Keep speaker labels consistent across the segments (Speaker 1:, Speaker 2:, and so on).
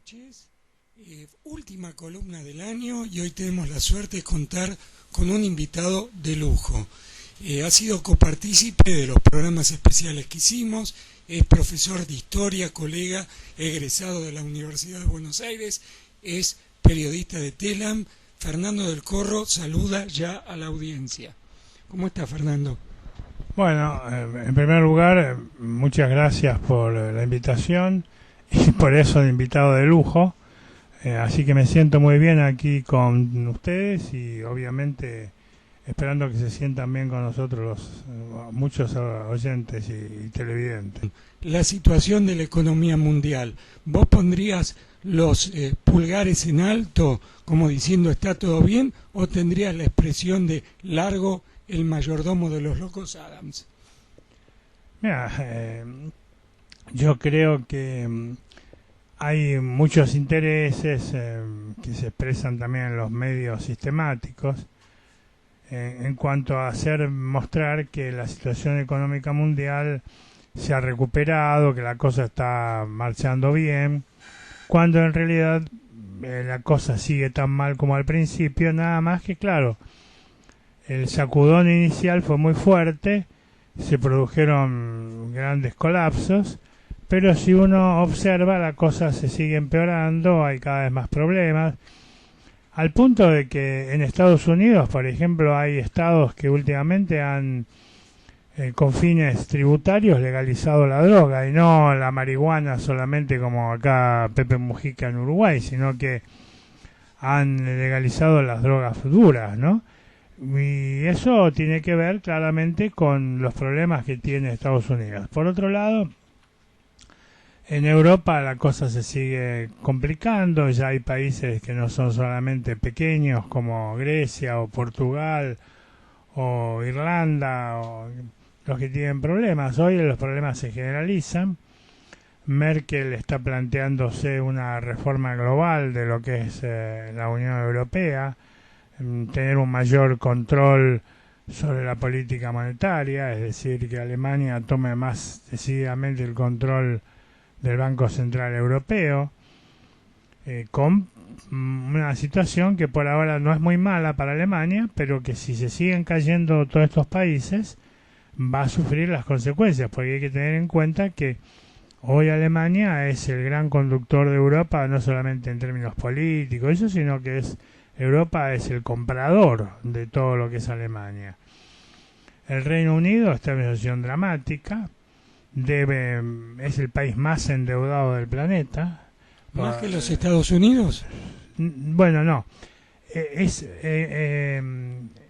Speaker 1: noches. Última columna del año y hoy tenemos la suerte de contar con un invitado de lujo. Ha sido copartícipe de los programas especiales que hicimos, es profesor de historia, colega, egresado de la Universidad de Buenos Aires, es periodista de TELAM. Fernando del Corro saluda ya a la audiencia. ¿Cómo está, Fernando?
Speaker 2: Bueno, en primer lugar, muchas gracias por la invitación y por eso el invitado de lujo. Así que me siento muy bien aquí con ustedes y obviamente esperando que se sientan bien con nosotros muchos oyentes y televidentes.
Speaker 1: La situación de la economía mundial, ¿vos pondrías los pulgares en alto como diciendo está todo bien o tendrías la expresión de largo el mayordomo de los locos Adams?
Speaker 2: Mira, yo creo que hay muchos intereses que se expresan también en los medios sistemáticos en cuanto a mostrar que la situación económica mundial se ha recuperado, que la cosa está marchando bien, cuando en realidad la cosa sigue tan mal como al principio, nada más que claro, el sacudón inicial fue muy fuerte, se produjeron grandes colapsos, pero si uno observa la cosa se sigue empeorando, hay cada vez más problemas, al punto de que en Estados Unidos, por ejemplo, hay estados que últimamente han con fines tributarios legalizado la droga y no la marihuana solamente como acá Pepe Mujica en Uruguay, sino que han legalizado las drogas duras, ¿no? Y eso tiene que ver claramente con los problemas que tiene Estados Unidos. Por otro lado, en Europa la cosa se sigue complicando, ya hay países que no son solamente pequeños como Grecia o Portugal o Irlanda o los que tienen problemas. Hoy los problemas se generalizan. Merkel está planteándose una reforma global de lo que es la Unión Europea, tener un mayor control sobre la política monetaria, es decir, que Alemania tome más decididamente el control del Banco Central Europeo, con una situación que por ahora no es muy mala para Alemania, pero que si se siguen cayendo todos estos países, va a sufrir las consecuencias, porque hay que tener en cuenta que hoy Alemania es el gran conductor de Europa, no solamente en términos políticos, eso, sino que Europa es el comprador de todo lo que es Alemania. El Reino Unido está en una situación dramática, es el país más endeudado del planeta.
Speaker 1: ¿Más que los Estados Unidos?
Speaker 2: Bueno, no.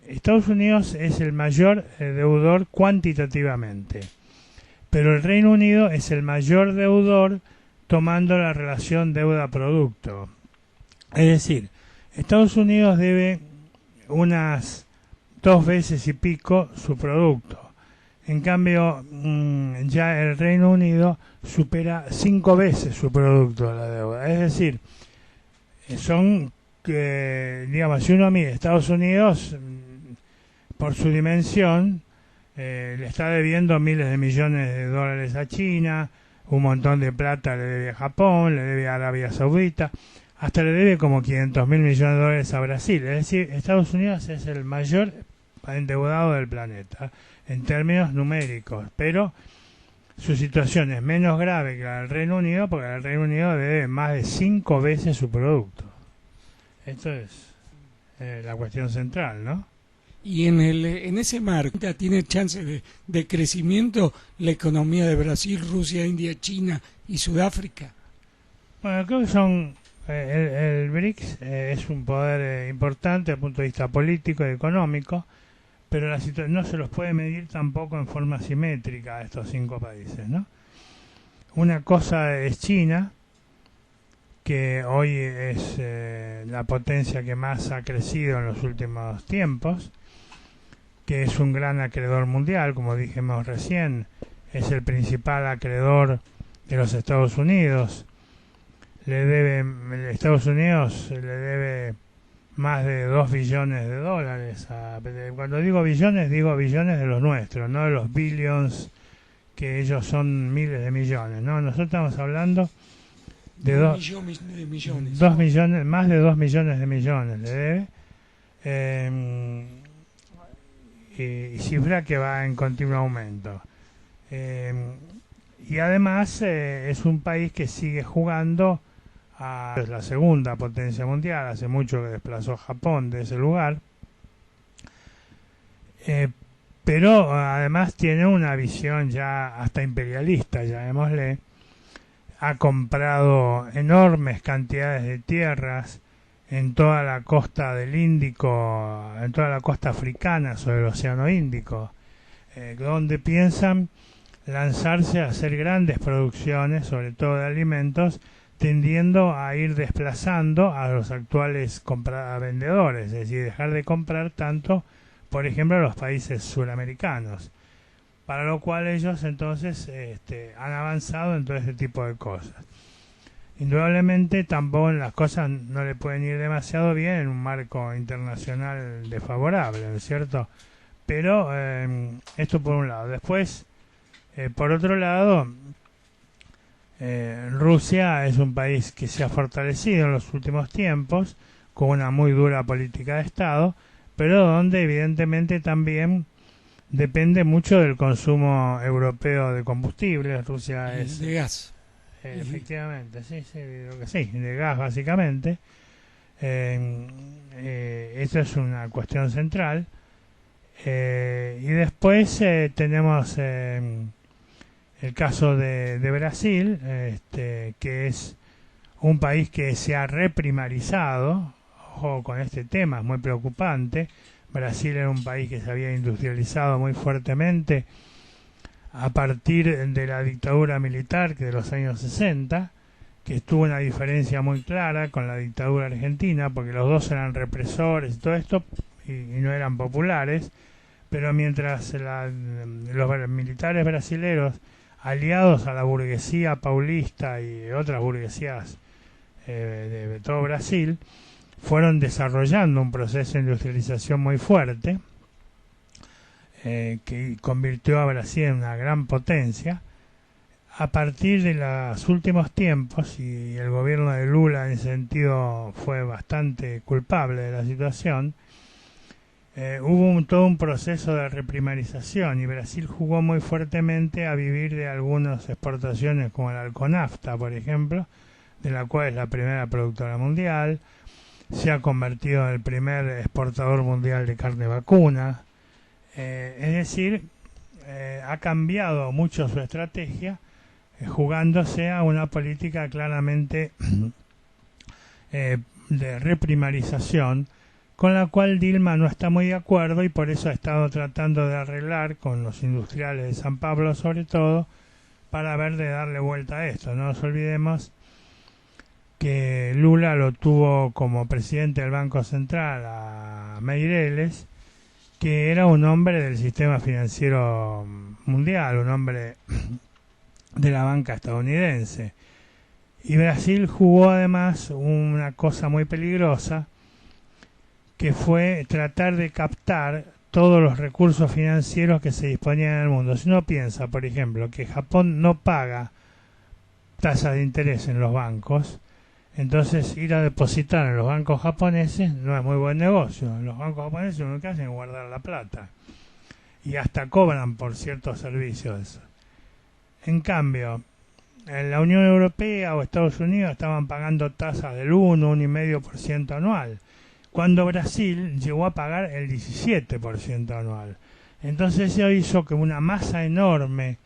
Speaker 2: Estados Unidos es el mayor deudor cuantitativamente, pero el Reino Unido es el mayor deudor tomando la relación deuda-producto. Es decir, Estados Unidos debe unas 2 veces y pico su producto. En cambio, ya el Reino Unido supera 5 veces su producto de la deuda. Es decir, son, digamos, si uno mide Estados Unidos, por su dimensión, le está debiendo miles de millones de dólares a China, un montón de plata le debe a Japón, le debe a Arabia Saudita, hasta le debe como 500.000 millones de dólares a Brasil. Es decir, Estados Unidos es el mayor endeudado del planeta en términos numéricos, pero su situación es menos grave que la del Reino Unido, porque el Reino Unido debe más de 5 veces su producto. Esto es la cuestión central, ¿no?
Speaker 1: Y en ese marco tiene chance de crecimiento la economía de Brasil, Rusia, India, China y Sudáfrica.
Speaker 2: Bueno, creo que son el BRICS es un poder importante desde el punto de vista político y económico, pero la situación no se los puede medir tampoco en forma simétrica a estos 5 países, ¿no? Una cosa es China, que hoy es la potencia que más ha crecido en los últimos tiempos, que es un gran acreedor mundial, como dijimos recién, es el principal acreedor de los Estados Unidos. Estados Unidos le debe más de 2 billones de dólares. Cuando digo billones de los nuestros, no de los billions, que ellos son miles de millones, ¿no? Nosotros estamos hablando de
Speaker 1: 2 millones.
Speaker 2: 2 millones, más de 2 millones de millones le debe. Y cifra que va en continuo aumento. Y además es un país que sigue jugando es la segunda potencia mundial, hace mucho que desplazó a Japón de ese lugar, pero además tiene una visión ya hasta imperialista, llamémosle. Ha comprado enormes cantidades de tierras en toda la costa del Índico, en toda la costa africana sobre el Océano Índico, donde piensan lanzarse a hacer grandes producciones, sobre todo de alimentos, tendiendo a ir desplazando a los actuales vendedores, es decir, dejar de comprar tanto, por ejemplo, a los países suramericanos, para lo cual ellos entonces han avanzado en todo este tipo de cosas. Indudablemente tampoco las cosas no le pueden ir demasiado bien en un marco internacional desfavorable, ¿no es cierto? Pero esto por un lado. Después, por otro lado, Rusia es un país que se ha fortalecido en los últimos tiempos con una muy dura política de Estado, pero donde evidentemente también depende mucho del consumo europeo de combustibles. Rusia es
Speaker 1: de gas.
Speaker 2: Efectivamente, sí, creo que sí, de gas básicamente. Esa es una cuestión central. Y después tenemos el caso de Brasil, que es un país que se ha reprimarizado. Ojo con este tema, es muy preocupante. Brasil era un país que se había industrializado muy fuertemente a partir de la dictadura militar de los años 60, que tuvo una diferencia muy clara con la dictadura argentina, porque los dos eran represores y todo esto, y no eran populares, pero mientras los militares brasileros, aliados a la burguesía paulista y otras burguesías de todo Brasil, fueron desarrollando un proceso de industrialización muy fuerte, que convirtió a Brasil en una gran potencia. A partir de los últimos tiempos, y el gobierno de Lula en ese sentido fue bastante culpable de la situación, hubo todo un proceso de reprimarización, y Brasil jugó muy fuertemente a vivir de algunas exportaciones como el Alconafta, por ejemplo, de la cual es la primera productora mundial. Se ha convertido en el primer exportador mundial de carne vacuna. Es decir, ha cambiado mucho su estrategia, jugándose a una política claramente de reprimarización, con la cual Dilma no está muy de acuerdo, y por eso ha estado tratando de arreglar con los industriales de San Pablo sobre todo, para ver de darle vuelta a esto. No nos olvidemos que Lula lo tuvo como presidente del Banco Central a Meireles, que era un hombre del sistema financiero mundial, un hombre de la banca estadounidense. Y Brasil jugó además una cosa muy peligrosa, que fue tratar de captar todos los recursos financieros que se disponían en el mundo. Si uno piensa, por ejemplo, que Japón no paga tasas de interés en los bancos, entonces ir a depositar en los bancos japoneses no es muy buen negocio. En los bancos japoneses lo que hacen es guardar la plata, y hasta cobran por ciertos servicios. En cambio, en la Unión Europea o Estados Unidos estaban pagando tasas del 1,5% anual, cuando Brasil llegó a pagar el 17% anual. Entonces eso hizo que una masa enorme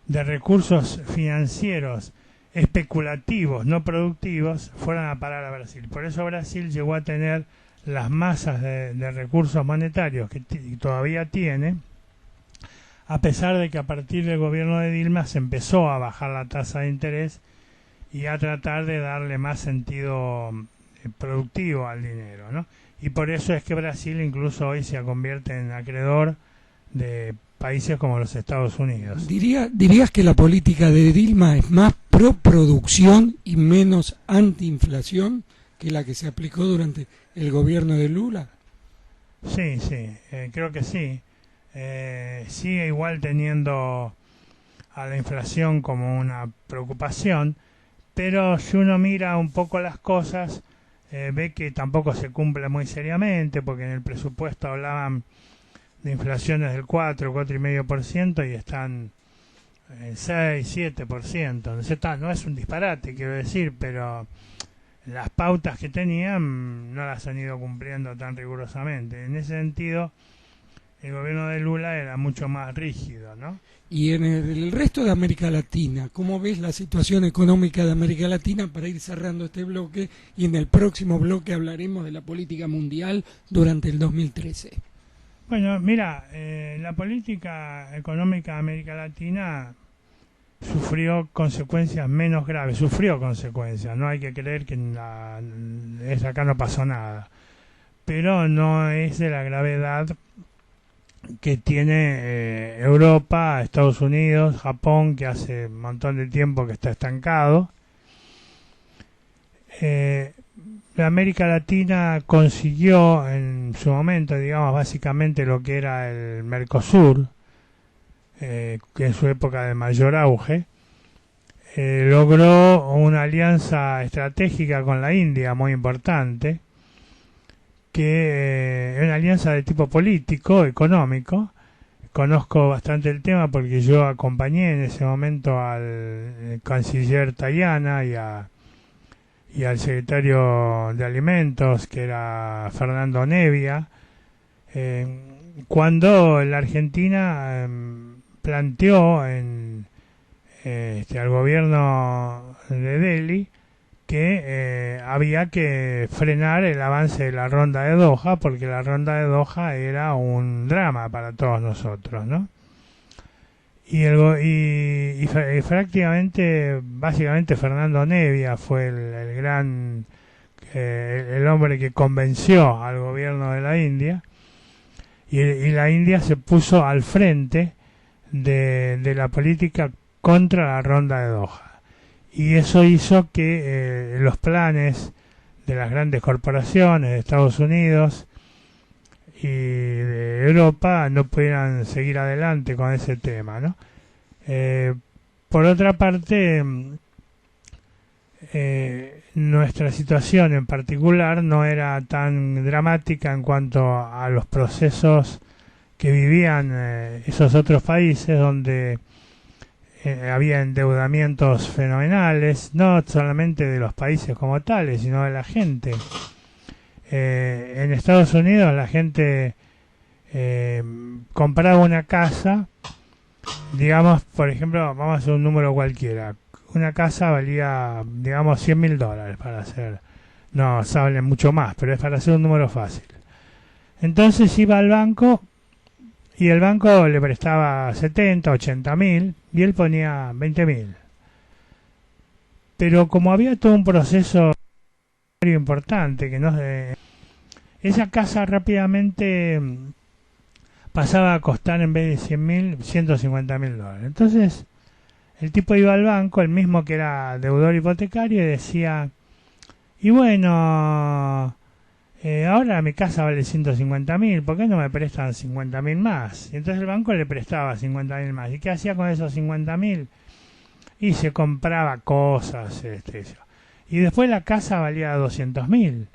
Speaker 2: de recursos financieros especulativos, no productivos, fueran a parar a Brasil. Por eso Brasil llegó a tener las masas de recursos monetarios que todavía tiene, a pesar de que a partir del gobierno de Dilma se empezó a bajar la tasa de interés y a tratar de darle más sentido productivo al dinero, ¿no? Y por eso es que Brasil incluso hoy se convierte en acreedor de países como los Estados Unidos.
Speaker 1: ¿Dirías que la política de Dilma es más pro producción y menos antiinflación que la que se aplicó durante el gobierno de Lula?
Speaker 2: Sí, creo que sí. Sigue igual teniendo a la inflación como una preocupación, pero si uno mira un poco las cosas, ve que tampoco se cumple muy seriamente, porque en el presupuesto hablaban de inflaciones del 4,5% y están en 6, 7%. Entonces, no es un disparate, quiero decir, pero las pautas que tenían no las han ido cumpliendo tan rigurosamente. En ese sentido, el gobierno de Lula era mucho más rígido, ¿no?
Speaker 1: Y en el resto de América Latina, ¿cómo ves la situación económica de América Latina para ir cerrando este bloque? Y en el próximo bloque hablaremos de la política mundial durante el 2013.
Speaker 2: Bueno, mira, la política económica de América Latina sufrió consecuencias menos graves, sufrió consecuencias, no hay que creer que acá no pasó nada, pero no es de la gravedad que tiene Europa, Estados Unidos, Japón, que hace un montón de tiempo que está estancado. La América Latina consiguió en su momento, digamos, básicamente lo que era el Mercosur, que en su época de mayor auge, logró una alianza estratégica con la India muy importante, que es una alianza de tipo político, económico. Conozco bastante el tema porque yo acompañé en ese momento al canciller Tajana y al secretario de Alimentos, que era Fernando Nevia, cuando la Argentina planteó al gobierno de Delhi que había que frenar el avance de la ronda de Doha, porque la ronda de Doha era un drama para todos nosotros, ¿no? Y prácticamente, básicamente Fernando Nevia fue el hombre que convenció al gobierno de la India, y la India se puso al frente de la política contra la ronda de Doha. Y eso hizo que los planes de las grandes corporaciones de Estados Unidos y de Europa no pudieran seguir adelante con ese tema, ¿no? Por otra parte, nuestra situación en particular no era tan dramática en cuanto a los procesos que vivían esos otros países donde había endeudamientos fenomenales, no solamente de los países como tales, sino de la gente. En Estados Unidos la gente compraba una casa, digamos, por ejemplo, vamos a hacer un número cualquiera. Una casa valía, digamos, $100.000 para hacer. No, sale mucho más, pero es para hacer un número fácil. Entonces iba al banco y el banco le prestaba 70, 80.000 y él ponía 20.000. Pero como había todo un proceso importante, esa casa rápidamente pasaba a costar, en vez de 100.000, $150.000. Entonces el tipo iba al banco, el mismo que era deudor hipotecario, y decía, y bueno, ahora mi casa vale 150.000, ¿por qué no me prestan 50.000 más? Y entonces el banco le prestaba 50.000 más. ¿Y qué hacía con esos 50.000? Y se compraba cosas, y después la casa valía 200.000.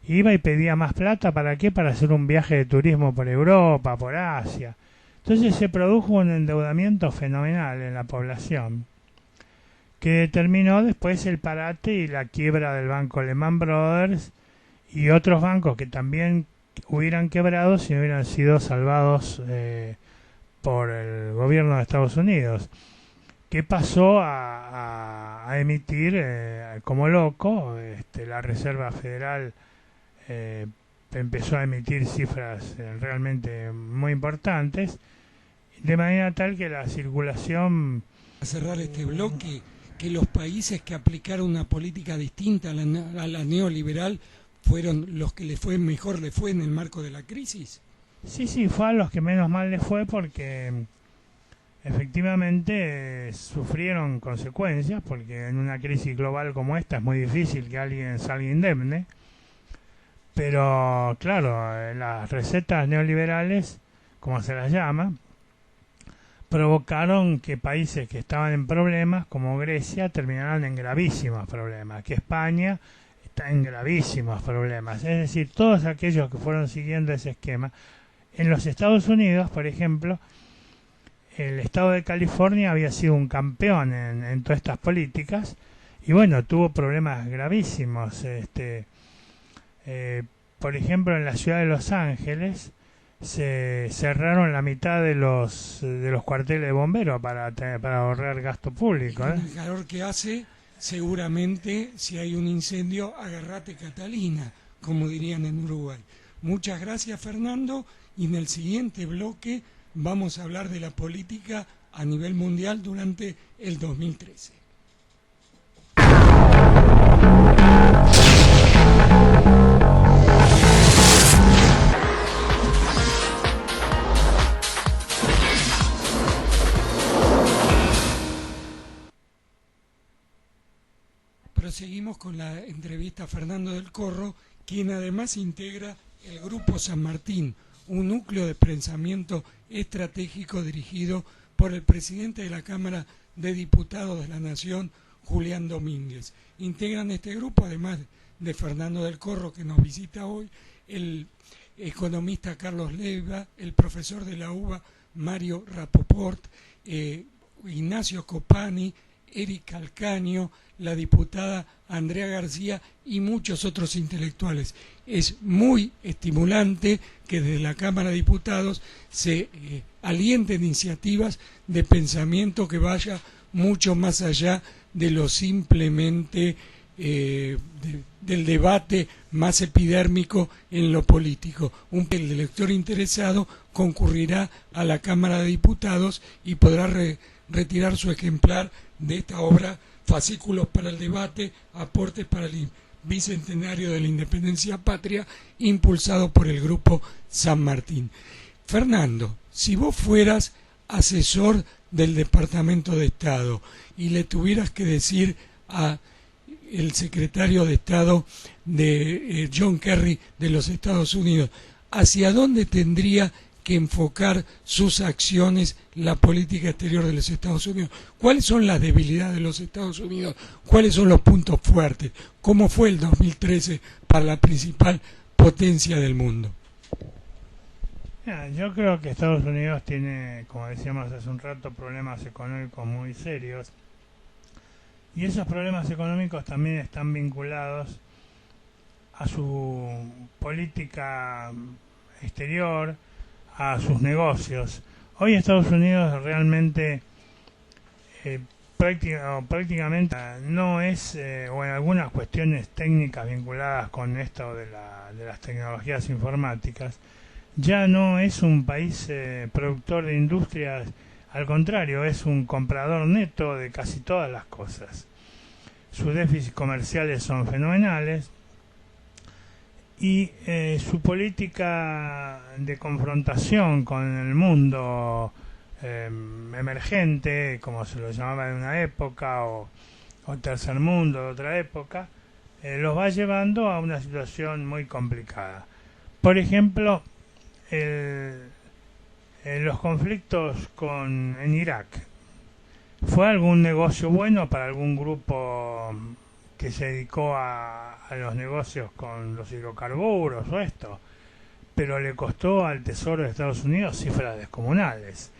Speaker 2: Iba y pedía más plata, ¿para qué? Para hacer un viaje de turismo por Europa, por Asia. Entonces se produjo un endeudamiento fenomenal en la población, que determinó después el parate y la quiebra del banco Lehman Brothers y otros bancos que también hubieran quebrado si no hubieran sido salvados por el gobierno de Estados Unidos, que pasó a emitir como loco. La Reserva Federal empezó a emitir cifras realmente muy importantes, de manera tal que la circulación...
Speaker 1: A cerrar este bloque, que los países que aplicaron una política distinta a la neoliberal fueron los que le fue en el marco de la crisis.
Speaker 2: Sí, fue a los que menos mal le fue, porque efectivamente sufrieron consecuencias, porque en una crisis global como esta es muy difícil que alguien salga indemne. Pero claro, las recetas neoliberales, como se las llama, provocaron que países que estaban en problemas, como Grecia, terminaran en gravísimos problemas, que España está en gravísimos problemas. Es decir, todos aquellos que fueron siguiendo ese esquema. En los Estados Unidos, por ejemplo, el estado de California había sido un campeón en todas estas políticas y bueno, tuvo problemas gravísimos. Por ejemplo, en la ciudad de Los Ángeles se cerraron la mitad de los cuarteles de bomberos para ahorrar gasto público.
Speaker 1: Con el calor que hace, seguramente si hay un incendio, agarrate Catalina, como dirían en Uruguay. Muchas gracias, Fernando, y en el siguiente bloque vamos a hablar de la política a nivel mundial durante el 2013. Proseguimos con la entrevista a Fernando del Corro, quien además integra el Grupo San Martín, un núcleo de pensamiento estratégico dirigido por el presidente de la Cámara de Diputados de la Nación, Julián Domínguez. Integran este grupo, además de Fernando del Corro, que nos visita hoy, el economista Carlos Leiva, el profesor de la UBA Mario Rapoport, Ignacio Copani, Eric Calcaño, la diputada Andrea García y muchos otros intelectuales. Es muy estimulante que desde la Cámara de Diputados se alienten iniciativas de pensamiento que vaya mucho más allá de lo simplemente del debate más epidérmico en lo político. El elector interesado concurrirá a la Cámara de Diputados y podrá retirar su ejemplar de esta obra, Fascículos para el debate, aportes para el bicentenario de la independencia patria, impulsado por el Grupo San Martín. Fernando, si vos fueras asesor del Departamento de Estado y le tuvieras que decir a el secretario de Estado de John Kerry de los Estados Unidos, ¿hacia dónde tendría que enfocar sus acciones la política exterior de los Estados Unidos? ¿Cuáles son las debilidades de los Estados Unidos? ¿Cuáles son los puntos fuertes? ¿Cómo fue el 2013 para la principal potencia del mundo?
Speaker 2: Yo creo que Estados Unidos tiene, como decíamos hace un rato, problemas económicos muy serios. Y esos problemas económicos también están vinculados a su política exterior, a sus negocios. Hoy Estados Unidos realmente prácticamente no es, o en algunas cuestiones técnicas vinculadas con esto de las tecnologías informáticas, ya no es un país productor de industrias, al contrario, es un comprador neto de casi todas las cosas. Sus déficits comerciales son fenomenales, y su política de confrontación con el mundo emergente, como se lo llamaba en una época, o tercer mundo de otra época, los va llevando a una situación muy complicada. Por ejemplo, los conflictos en Irak. ¿Fue algún negocio bueno para algún grupo que se dedicó a los negocios con los hidrocarburos o esto? Pero le costó al Tesoro de Estados Unidos cifras descomunales.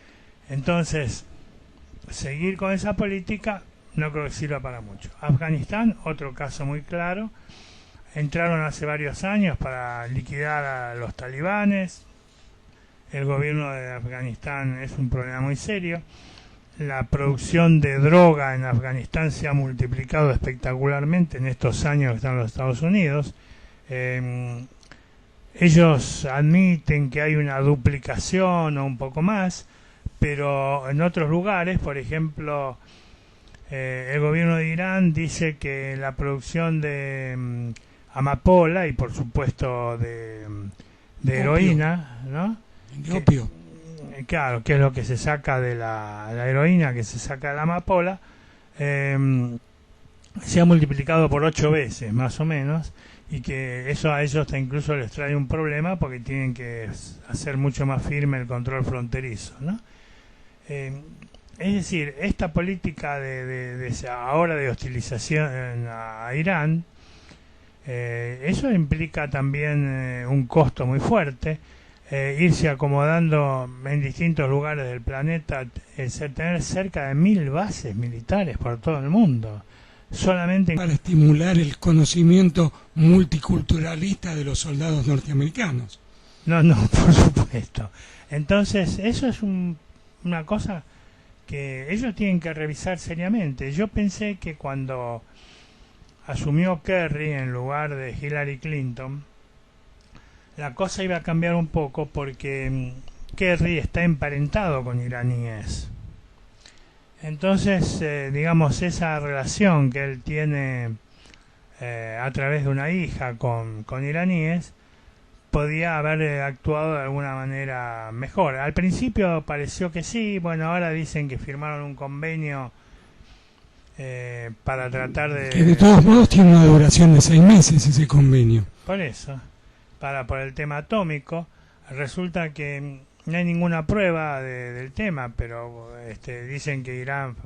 Speaker 2: Entonces, seguir con esa política no creo que sirva para mucho. Afganistán, otro caso muy claro. Entraron hace varios años para liquidar a los talibanes. El gobierno de Afganistán es un problema muy serio. La producción de droga en Afganistán se ha multiplicado espectacularmente en estos años que están en los Estados Unidos. Ellos admiten que hay una duplicación o un poco más, pero en otros lugares, por ejemplo, el gobierno de Irán dice que la producción de amapola y por supuesto de heroína, ¿no?
Speaker 1: De opio.
Speaker 2: Claro, que es lo que se saca de la heroína, que se saca de la amapola, se ha multiplicado por 8 veces más o menos, y que eso a ellos incluso les trae un problema porque tienen que hacer mucho más firme el control fronterizo, ¿no? Es decir, esta política ahora de hostilización a Irán, eso implica también un costo muy fuerte, irse acomodando en distintos lugares del planeta, tener cerca de 1000 bases militares por todo el mundo, solamente
Speaker 1: para estimular el conocimiento multiculturalista de los soldados norteamericanos.
Speaker 2: No, por supuesto. Entonces, eso es una cosa que ellos tienen que revisar seriamente. Yo pensé que cuando asumió Kerry en lugar de Hillary Clinton, la cosa iba a cambiar un poco porque Kerry está emparentado con iraníes. Entonces, digamos, esa relación que él tiene a través de una hija con iraníes, podía haber actuado de alguna manera mejor. Al principio pareció que sí, bueno, ahora dicen que firmaron un convenio para tratar de...
Speaker 1: Que de todos modos tiene una duración de 6 meses ese convenio.
Speaker 2: Por eso, por el tema atómico, resulta que no hay ninguna prueba del tema, pero dicen que Irán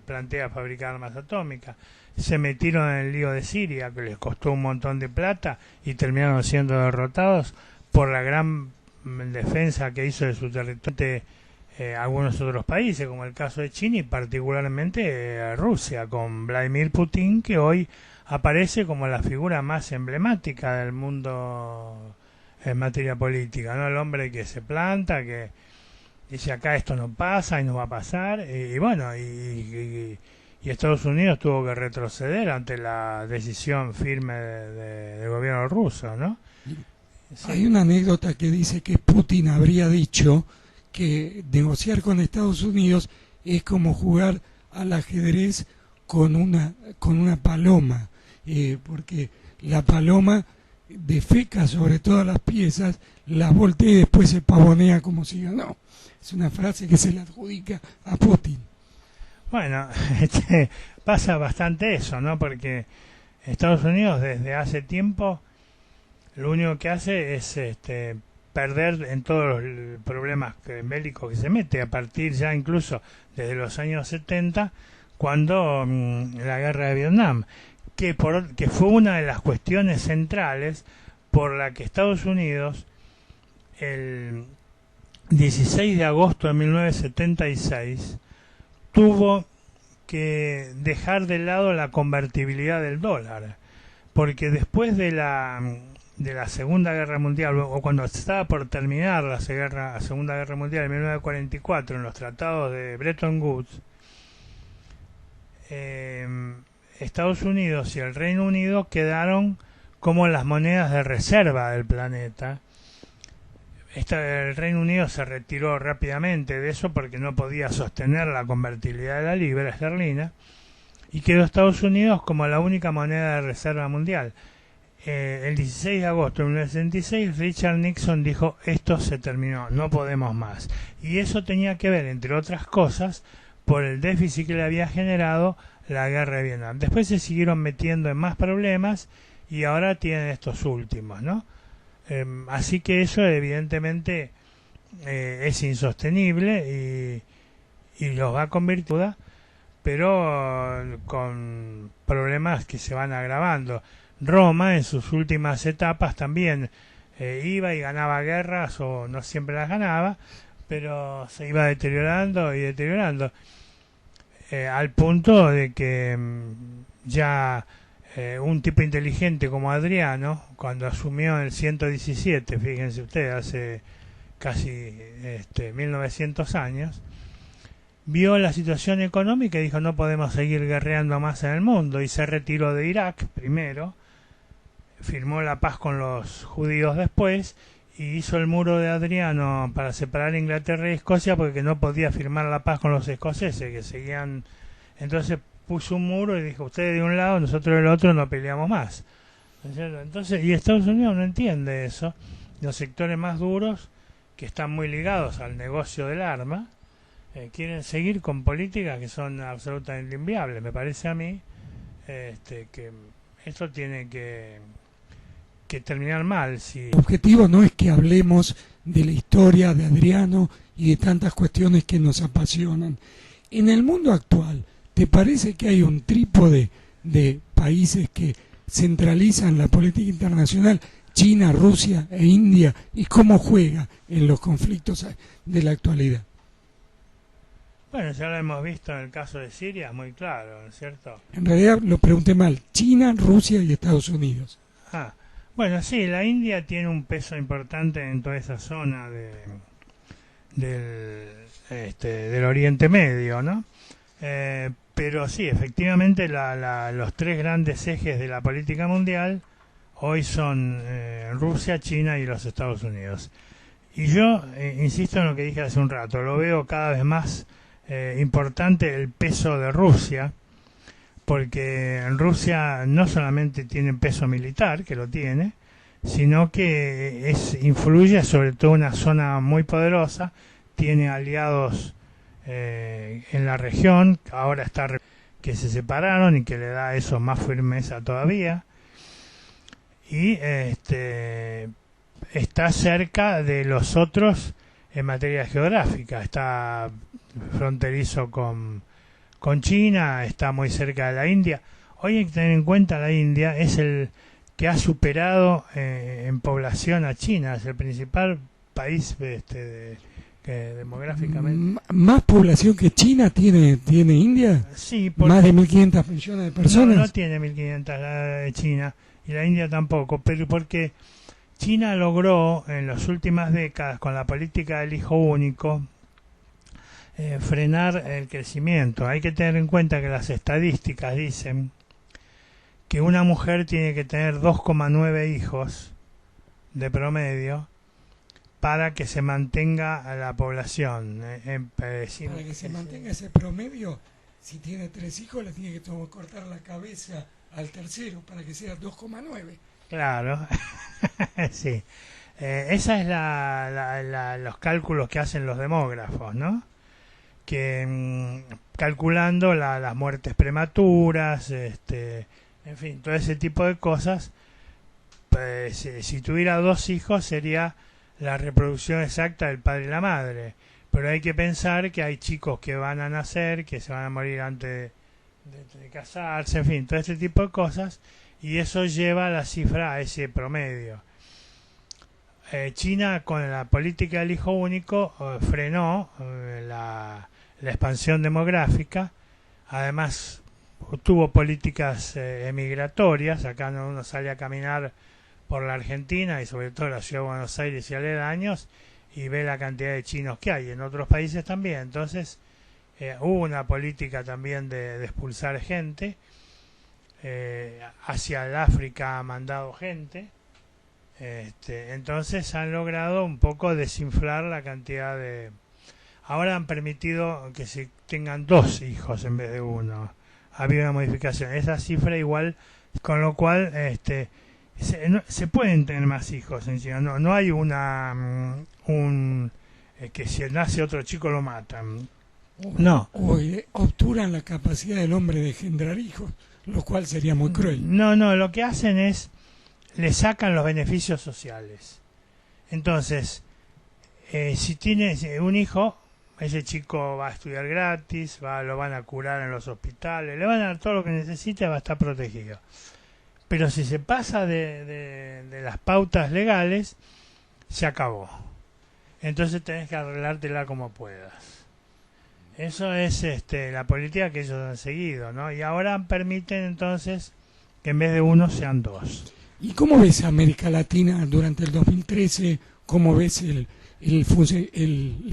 Speaker 2: plantea fabricar armas atómicas. Se metieron en el lío de Siria, que les costó un montón de plata y terminaron siendo derrotados por la gran defensa que hizo de su territorio algunos otros países, como el caso de China y particularmente Rusia, con Vladimir Putin, que hoy aparece como la figura más emblemática del mundo en materia política, ¿no? El hombre que se planta, que dice acá esto no pasa y no va a pasar, y bueno, y Estados Unidos tuvo que retroceder ante la decisión firme del gobierno ruso, ¿no?
Speaker 1: Sí. Hay una anécdota que dice que Putin habría dicho que negociar con Estados Unidos es como jugar al ajedrez con una paloma, porque la paloma defeca sobre todas las piezas, las voltea y después se pavonea como si ganó. Es una frase que se le adjudica a Putin.
Speaker 2: Bueno, pasa bastante eso, ¿no? Porque Estados Unidos desde hace tiempo lo único que hace es perder en todos los problemas bélicos que se mete, a partir ya incluso desde los años 70, cuando la guerra de Vietnam, que fue una de las cuestiones centrales por la que Estados Unidos el 16 de agosto de 1976 tuvo que dejar de lado la convertibilidad del dólar, porque después de la Segunda Guerra Mundial, o cuando estaba por terminar la Segunda Guerra Mundial en 1944, en los tratados de Bretton Woods, Estados Unidos y el Reino Unido quedaron como las monedas de reserva del planeta. El Reino Unido se retiró rápidamente de eso porque no podía sostener la convertibilidad de la libra esterlina, y quedó Estados Unidos como la única moneda de reserva mundial. El 16 de agosto de 1966 Richard Nixon dijo: esto se terminó, no podemos más. Y eso tenía que ver, entre otras cosas, por el déficit que le había generado la guerra de Vietnam. Después se siguieron metiendo en más problemas y ahora tienen estos últimos, ¿no? Así que eso evidentemente es insostenible y los va a convertir, pero con problemas que se van agravando. Roma en sus últimas etapas también iba y ganaba guerras, o no siempre las ganaba, pero se iba deteriorando y deteriorando, al punto de que ya un tipo inteligente como Adriano, cuando asumió en el 117, fíjense ustedes, hace casi 1900 años, vio la situación económica y dijo: no podemos seguir guerreando más en el mundo, y se retiró de Irak primero, firmó la paz con los judíos después, y hizo el muro de Adriano para separar Inglaterra y Escocia, porque no podía firmar la paz con los escoceses que seguían. Entonces puso un muro y dijo: ustedes de un lado, nosotros del otro, no peleamos más. Entonces, y Estados Unidos no entiende eso. Los sectores más duros, que están muy ligados al negocio del arma, quieren seguir con políticas que son absolutamente inviables. Me parece a mí que esto tiene que que terminar mal. Si...
Speaker 1: El objetivo no es que hablemos de la historia de Adriano y de tantas cuestiones que nos apasionan. En el mundo actual, ¿te parece que hay un trípode de países que centralizan la política internacional? China, Rusia e India, ¿y cómo juega en los conflictos de la actualidad?
Speaker 2: Bueno, ya lo hemos visto en el caso de Siria, es muy claro, ¿no es cierto?
Speaker 1: En realidad lo pregunté mal, China, Rusia y Estados Unidos.
Speaker 2: Ah, bueno, sí, la India tiene un peso importante en toda esa zona del Oriente Medio, ¿no? Pero sí, efectivamente los tres grandes ejes de la política mundial hoy son Rusia, China y los Estados Unidos. Y yo insisto en lo que dije hace un rato, lo veo cada vez más importante el peso de Rusia, porque en Rusia no solamente tiene peso militar, que lo tiene, sino que influye sobre todo una zona muy poderosa, tiene aliados en la región, ahora que se separaron y que le da eso más firmeza todavía, y está cerca de los otros en materia geográfica, está fronterizo con China, está muy cerca de la India. Hoy hay que tener en cuenta la India es el que ha superado en población a China, es el principal país demográficamente.
Speaker 1: ¿Más población que China tiene India?
Speaker 2: Sí,
Speaker 1: más de 1.500 millones de personas.
Speaker 2: No tiene 1.500 la de China y la India tampoco, pero porque China logró en las últimas décadas con la política del hijo único frenar el crecimiento. Hay que tener en cuenta que las estadísticas dicen que una mujer tiene que tener 2,9 hijos de promedio para que se mantenga la población.
Speaker 1: Para que se mantenga ese promedio, si tiene 3 hijos, le tiene que cortar la cabeza al tercero para que sea 2,9.
Speaker 2: Claro, sí. Esa es los cálculos que hacen los demógrafos, ¿no? Que calculando las muertes prematuras, en fin, todo ese tipo de cosas, pues, si tuviera 2 hijos sería la reproducción exacta del padre y la madre. Pero hay que pensar que hay chicos que van a nacer, que se van a morir antes de casarse, en fin, todo ese tipo de cosas, y eso lleva la cifra a ese promedio. China, con la política del hijo único, frenó la expansión demográfica. Además, tuvo políticas emigratorias. Acá uno sale a caminar por la Argentina y sobre todo la ciudad de Buenos Aires y aledaños y ve la cantidad de chinos que hay. En otros países también. Entonces, hubo una política también de expulsar gente. Hacia el África ha mandado gente. Entonces han logrado un poco desinflar la cantidad de... Ahora han permitido que se tengan 2 hijos en vez de 1. Ha habido una modificación. Esa cifra igual, con lo cual se pueden tener más hijos encima. No hay que si nace otro chico lo matan. No.
Speaker 1: O obturan la capacidad del hombre de engendrar hijos, lo cual sería muy cruel.
Speaker 2: No, lo que hacen es le sacan los beneficios sociales. Entonces, si tienes un hijo, ese chico va a estudiar gratis, lo van a curar en los hospitales, le van a dar todo lo que necesite, va a estar protegido. Pero si se pasa de las pautas legales, se acabó. Entonces tenés que arreglártela como puedas. Eso es la política que ellos han seguido, ¿no? Y ahora permiten entonces que en vez de 1 sean 2.
Speaker 1: ¿Y cómo ves a América Latina durante el 2013? ¿Cómo ves el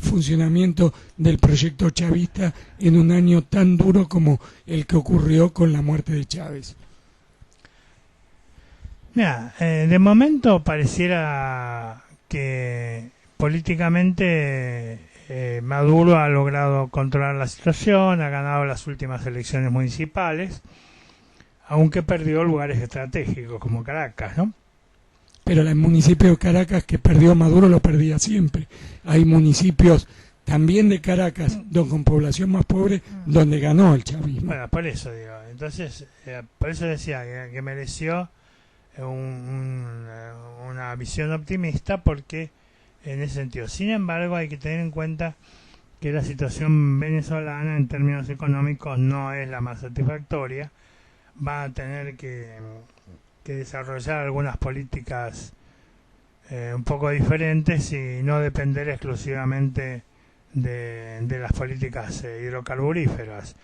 Speaker 1: funcionamiento del proyecto chavista en un año tan duro como el que ocurrió con la muerte de Chávez?
Speaker 2: Mira, de momento pareciera que políticamente Maduro ha logrado controlar la situación, ha ganado las últimas elecciones municipales, aunque perdió lugares estratégicos como Caracas, ¿no?
Speaker 1: Pero el municipio de Caracas que perdió Maduro lo perdía siempre. Hay municipios también de Caracas, con población más pobre, donde ganó el chavismo.
Speaker 2: Bueno, por eso digo. Entonces, por eso decía que mereció una visión optimista porque en ese sentido. Sin embargo, hay que tener en cuenta que la situación venezolana en términos económicos no es la más satisfactoria. Va a tener que desarrollar algunas políticas un poco diferentes y no depender exclusivamente de las políticas hidrocarburíferas.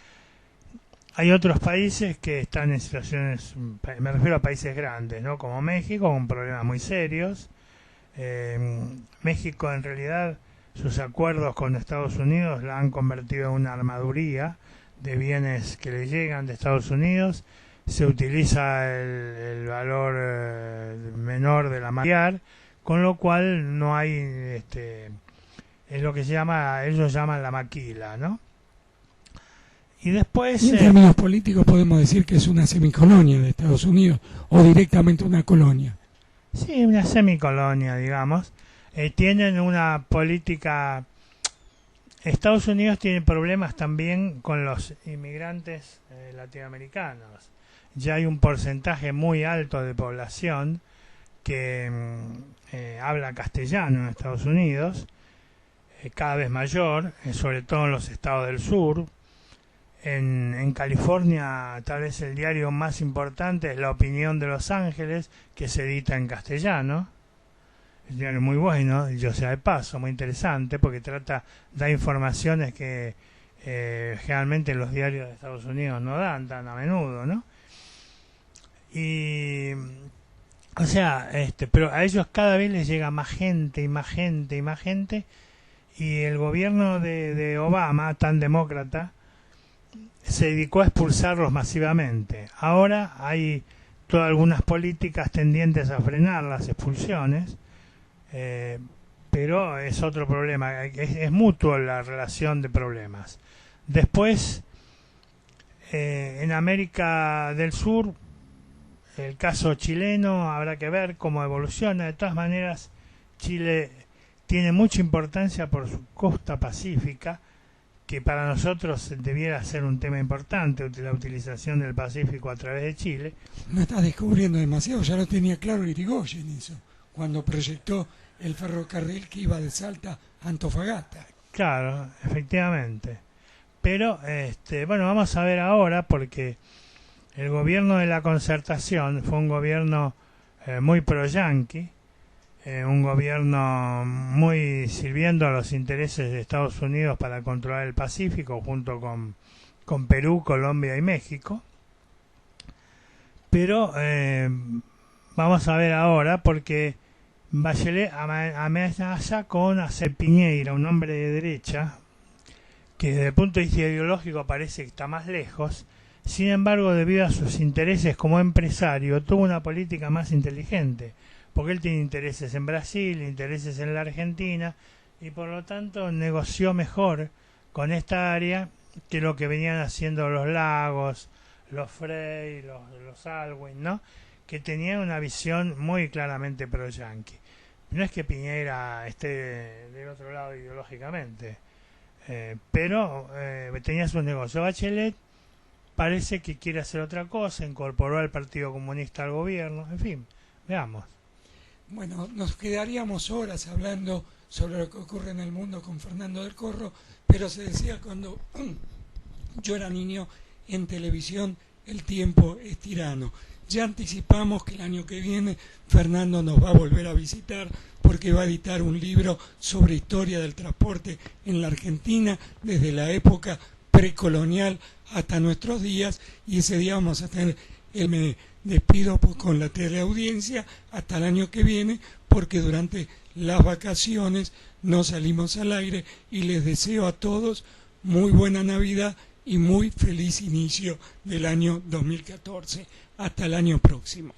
Speaker 2: Hay otros países que están en situaciones, me refiero a países grandes, ¿no? Como México, con problemas muy serios. México, en realidad, sus acuerdos con Estados Unidos la han convertido en una armaduría de bienes que le llegan de Estados Unidos. Se utiliza el valor menor de la material, con lo cual no hay, es lo que ellos llaman la maquila, ¿no? Y después...
Speaker 1: Y en términos políticos podemos decir que es una semicolonia de Estados Unidos o directamente una colonia.
Speaker 2: Sí, una semicolonia, digamos. Tienen una política... Estados Unidos tiene problemas también con los inmigrantes latinoamericanos. Ya hay un porcentaje muy alto de población que habla castellano en Estados Unidos, cada vez mayor, sobre todo en los estados del sur. En California, tal vez el diario más importante es La Opinión de Los Ángeles, que se edita en castellano. Es un diario muy bueno, yo sea de paso, muy interesante, porque da informaciones que generalmente los diarios de Estados Unidos no dan tan a menudo, ¿no? Y, o sea, pero a ellos cada vez les llega más gente y más gente y más gente, y el gobierno de Obama, tan demócrata, se dedicó a expulsarlos masivamente. Ahora hay algunas políticas tendientes a frenar las expulsiones, pero es otro problema, es mutuo la relación de problemas. Después, en América del Sur, el caso chileno, habrá que ver cómo evoluciona. De todas maneras, Chile tiene mucha importancia por su costa pacífica, que para nosotros debiera ser un tema importante, la utilización del Pacífico a través de Chile.
Speaker 1: No estás descubriendo demasiado, ya lo tenía claro Irigoyen eso, cuando proyectó el ferrocarril que iba de Salta a Antofagasta.
Speaker 2: Claro, efectivamente. Pero, bueno, vamos a ver ahora, porque el gobierno de la Concertación fue un gobierno muy pro-yanqui, un gobierno muy sirviendo a los intereses de Estados Unidos para controlar el Pacífico, junto con Perú, Colombia y México. Pero vamos a ver ahora, porque Bachelet amenaza con hacer Piñera, un hombre de derecha, que desde el punto de vista ideológico parece que está más lejos. Sin embargo, debido a sus intereses como empresario, tuvo una política más inteligente, porque él tiene intereses en Brasil, intereses en la Argentina, y por lo tanto negoció mejor con esta área que lo que venían haciendo los Lagos, los Frey, los Alwin, ¿no? Que tenían una visión muy claramente pro-yanqui. No es que Piñera esté del otro lado ideológicamente, pero tenía sus negocios. Bachelet parece que quiere hacer otra cosa, incorporó al Partido Comunista al gobierno, en fin, veamos.
Speaker 1: Bueno, nos quedaríamos horas hablando sobre lo que ocurre en el mundo con Fernando del Corro, pero se decía cuando yo era niño, en televisión el tiempo es tirano. Ya anticipamos que el año que viene Fernando nos va a volver a visitar porque va a editar un libro sobre historia del transporte en la Argentina desde la época precolonial hasta nuestros días, y ese día vamos a tener, me despido con la teleaudiencia hasta el año que viene, porque durante las vacaciones no salimos al aire, y les deseo a todos muy buena Navidad y muy feliz inicio del año 2014. Hasta el año próximo.